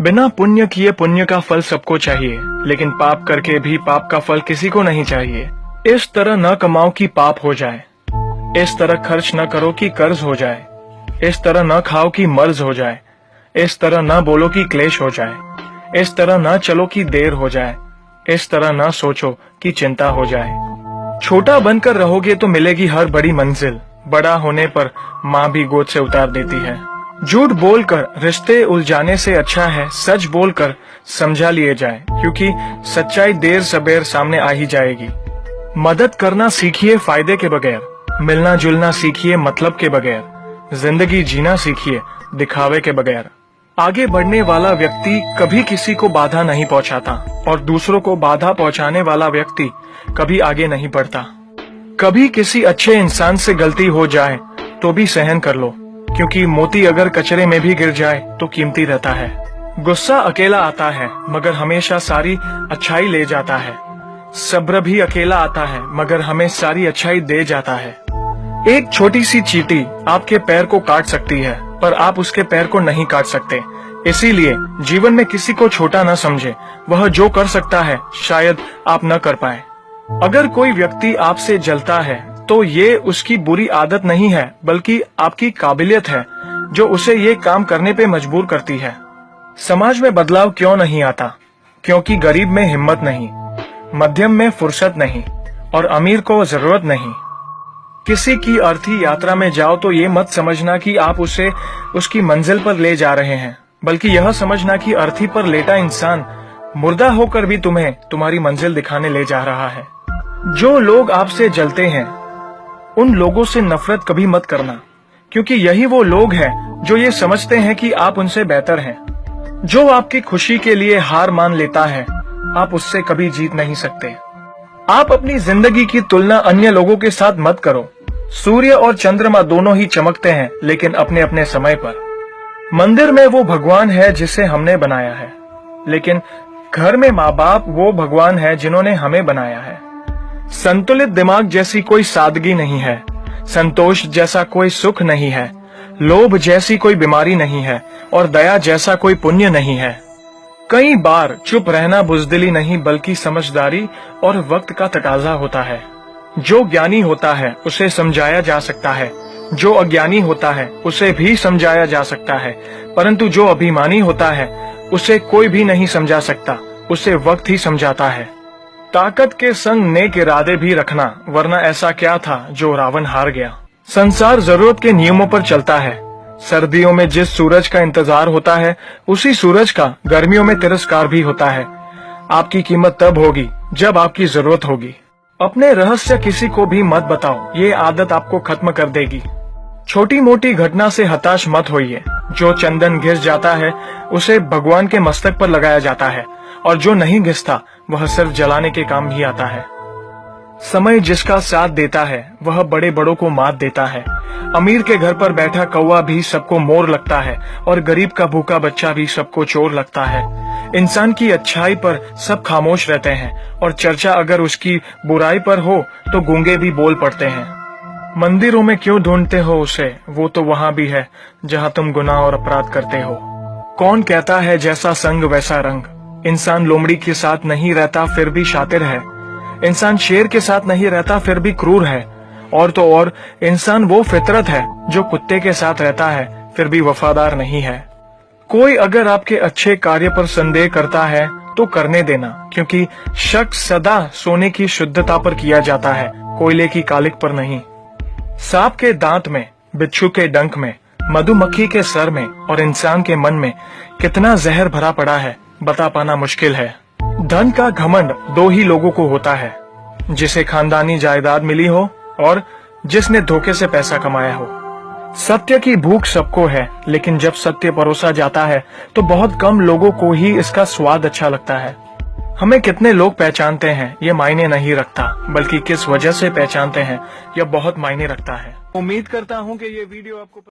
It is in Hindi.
बिना पुण्य किए पुण्य का फल सबको चाहिए, लेकिन पाप करके भी पाप का फल किसी को नहीं चाहिए। इस तरह न कमाओ कि पाप हो जाए, इस तरह खर्च न करो कि कर्ज हो जाए, इस तरह न खाओ कि मर्ज हो जाए, इस तरह न बोलो कि क्लेश हो जाए, इस तरह न चलो कि देर हो जाए, इस तरह न सोचो कि चिंता हो जाए। छोटा बनकर रहोगे तो मिलेगी हर बड़ी मंजिल, बड़ा होने पर माँ भी गोद से उतार देती है। झूठ बोलकर रिश्ते उलझाने से अच्छा है सच बोलकर समझा लिए जाए, क्योंकि सच्चाई देर सबेर सामने आ ही जाएगी। मदद करना सीखिए फायदे के बगैर, मिलना जुलना सीखिए मतलब के बगैर, जिंदगी जीना सीखिए दिखावे के बगैर। आगे बढ़ने वाला व्यक्ति कभी किसी को बाधा नहीं पहुंचाता और दूसरों को बाधा पहुंचाने वाला व्यक्ति कभी आगे नहीं बढ़ता। कभी किसी अच्छे इंसान से गलती हो जाए तो भी सहन कर लो, क्योंकि मोती अगर कचरे में भी गिर जाए तो कीमती रहता है। गुस्सा अकेला आता है मगर हमेशा सारी अच्छाई ले जाता है। सब्र भी अकेला आता है मगर हमें सारी अच्छाई दे जाता है। एक छोटी सी चींटी आपके पैर को काट सकती है पर आप उसके पैर को नहीं काट सकते। इसीलिए जीवन में किसी को छोटा न समझे, वह जो कर सकता है शायद आप न कर पाए। अगर कोई व्यक्ति आपसे जलता है तो ये उसकी बुरी आदत नहीं है, बल्कि आपकी काबिलियत है जो उसे ये काम करने पे मजबूर करती है। समाज में बदलाव क्यों नहीं आता? क्योंकि गरीब में हिम्मत नहीं, मध्यम में फुर्सत नहीं और अमीर को जरूरत नहीं। किसी की अर्थी यात्रा में जाओ तो ये मत समझना कि आप उसे उसकी मंजिल पर ले जा रहे हैं, बल्कि यह समझना कि अर्थी पर लेटा इंसान मुर्दा होकर भी तुम्हें तुम्हारी मंजिल दिखाने ले जा रहा है। जो लोग आपसे जलते हैं उन लोगों से नफरत कभी मत करना, क्योंकि यही वो लोग हैं जो ये समझते हैं कि आप उनसे बेहतर हैं। जो आपकी खुशी के लिए हार मान लेता है आप उससे कभी जीत नहीं सकते। आप अपनी जिंदगी की तुलना अन्य लोगों के साथ मत करो। सूर्य और चंद्रमा दोनों ही चमकते हैं, लेकिन अपने अपने समय पर। मंदिर में वो भगवान है जिसे हमने बनाया है, लेकिन घर में माँ बाप वो भगवान है जिन्होंने हमें बनाया है। संतुलित दिमाग जैसी कोई सादगी नहीं है, संतोष जैसा कोई सुख नहीं है, लोभ जैसी कोई बीमारी नहीं है और दया जैसा कोई पुण्य नहीं है। कई बार चुप रहना बुजदिली नहीं बल्कि समझदारी और वक्त का तकाजा होता है। जो ज्ञानी होता है उसे समझाया जा सकता है, जो अज्ञानी होता है उसे भी समझाया जा सकता है, परंतु जो अभिमानी होता है उसे कोई भी नहीं समझा सकता, उसे वक्त ही समझाता है। ताकत के संग नेक इरादे भी रखना, वरना ऐसा क्या था जो रावण हार गया। संसार जरूरत के नियमों पर चलता है। सर्दियों में जिस सूरज का इंतजार होता है उसी सूरज का गर्मियों में तिरस्कार भी होता है। आपकी कीमत तब होगी जब आपकी जरूरत होगी। अपने रहस्य किसी को भी मत बताओ, ये आदत आपको खत्म कर देगी। छोटी मोटी घटना से हताश मत होइए। जो चंदन घिस जाता है उसे भगवान के मस्तक पर लगाया जाता है और जो नहीं घिसता वह सिर्फ जलाने के काम भी आता है। समय जिसका साथ देता है वह बड़े बड़ों को मात देता है। अमीर के घर पर बैठा कौवा भी सबको मोर लगता है और गरीब का भूखा बच्चा भी सबको चोर लगता है। इंसान की अच्छाई पर सब खामोश रहते हैं और चर्चा अगर उसकी बुराई पर हो तो गूंगे भी बोल पड़ते हैं। मंदिरों में क्यों ढूंढते हो उसे, वो तो वहां भी है जहां तुम गुनाह और अपराध करते हो। कौन कहता है जैसा संग वैसा रंग। इंसान लोमड़ी के साथ नहीं रहता फिर भी शातिर है। इंसान शेर के साथ नहीं रहता फिर भी क्रूर है। और तो और इंसान वो फितरत है जो कुत्ते के साथ रहता है फिर भी वफादार नहीं है। कोई अगर आपके अच्छे कार्य पर संदेह करता है तो करने देना, क्योंकि शक सदा सोने की शुद्धता पर किया जाता है, कोयले की कालिक पर नहीं। सांप के दांत में, बिच्छू के डंक में, मधुमक्खी के सर में और इंसान के मन में कितना जहर भरा पड़ा है बता पाना मुश्किल है। धन का घमंड दो ही लोगों को होता है, जिसे खानदानी जायदाद मिली हो और जिसने धोखे से पैसा कमाया हो। सत्य की भूख सबको है, लेकिन जब सत्य परोसा जाता है तो बहुत कम लोगों को ही इसका स्वाद अच्छा लगता है। हमें कितने लोग पहचानते हैं ये मायने नहीं रखता, बल्कि किस वजह से पहचानते हैं यह बहुत मायने रखता है। उम्मीद करता हूँ कि ये वीडियो आपको